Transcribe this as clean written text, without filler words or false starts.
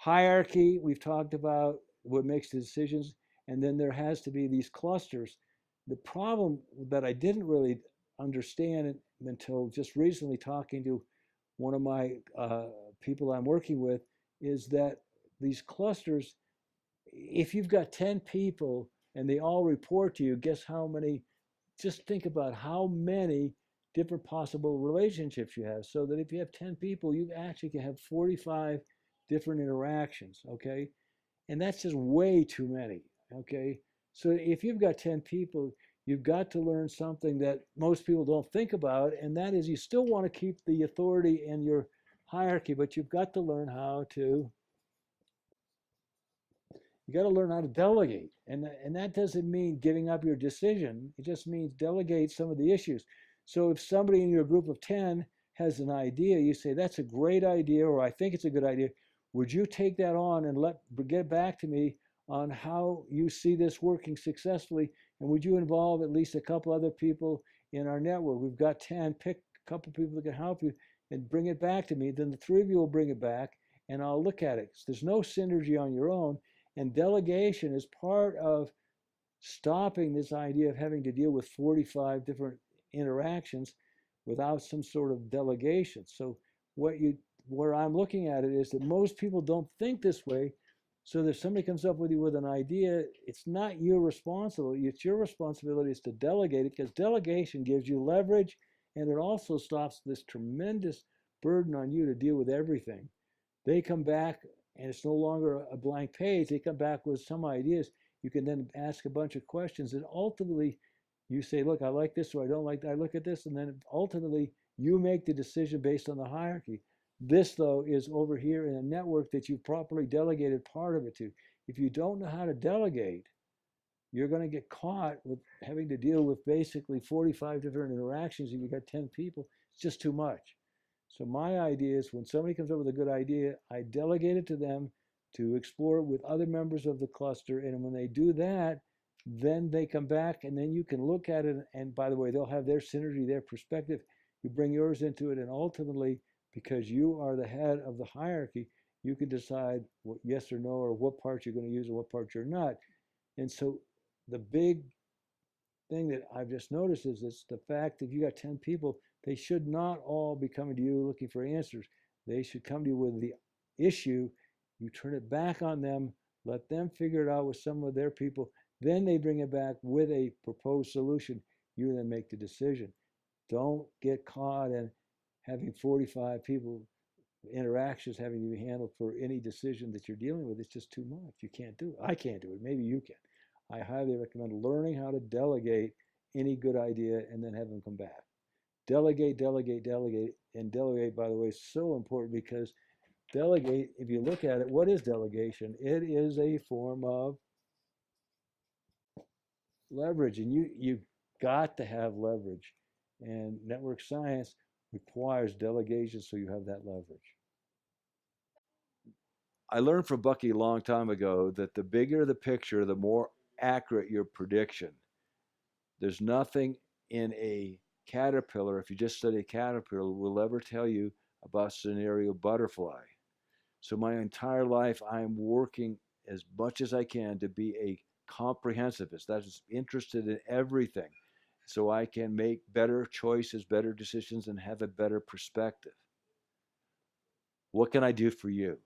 Hierarchy, we've talked about what makes the decisions, and then there has to be these clusters. The problem that I didn't really understand until just recently talking to one of my people I'm working with is that these clusters, if you've got 10 people and they all report to you, guess how many, just think about how many different possible relationships you have. So that if you have 10 people, you actually can have 45 different interactions, okay? And that's just way too many, okay? So if you've got 10 people, you've got to learn something that most people don't think about, and that is you still want to keep the authority in your hierarchy, but you've got to learn how to you got to learn how to delegate. And that doesn't mean giving up your decision. It just means delegate some of the issues. So if somebody in your group of 10 has an idea, you say, that's a great idea, or I think it's a good idea. Would you take that on and get back to me on how you see this working successfully? And would you involve at least a couple other people in our network? We've got 10, pick a couple people that can help you and bring it back to me. Then the three of you will bring it back and I'll look at it. There's no synergy on your own. And delegation is part of stopping this idea of having to deal with 45 different interactions without some sort of delegation. So where I'm looking at it is that most people don't think this way. So that if somebody comes up with you with an idea, it's not your responsibility. It's your responsibility is to delegate it, because delegation gives you leverage, and it also stops this tremendous burden on you to deal with everything. They come back and it's no longer a blank page. They come back with some ideas. You can then ask a bunch of questions, and ultimately you say, look, I like this or I don't like that. I look at this, and then ultimately you make the decision based on the hierarchy. This, though, is over here in a network that you've properly delegated part of it to. If you don't know how to delegate, you're going to get caught with having to deal with basically 45 different interactions. If you've got 10 people, it's just too much. So my idea is when somebody comes up with a good idea, I delegate it to them to explore it with other members of the cluster. And when they do that, then they come back and then you can look at it. And by the way, they'll have their synergy, their perspective. You bring yours into it. And ultimately, because you are the head of the hierarchy, you can decide what yes or no, or what parts you're going to use and what parts you're not. And so the big thing that I've just noticed is it's the fact that you got 10 people, they should not all be coming to you looking for answers. They should come to you with the issue. You turn it back on them, let them figure it out with some of their people. Then they bring it back with a proposed solution. You then make the decision. Don't get caught in having 45 people interactions having to be handled for any decision that you're dealing with. It's just too much. You can't do it. I can't do it. Maybe you can. I highly recommend learning how to delegate any good idea and then have them come back. Delegate, delegate, delegate. And delegate, by the way, is so important, because delegate, if you look at it, what is delegation? It is a form of leverage, and you've got to have leverage. And network science requires delegation so you have that leverage. I learned from Bucky a long time ago that the bigger the picture, the more accurate your prediction. There's nothing in a caterpillar, if you just study a caterpillar, will ever tell you about scenario butterfly. So my entire life, I'm working as much as I can to be a comprehensivist. That is interested in everything, so I can make better choices, better decisions, and have a better perspective. What can I do for you?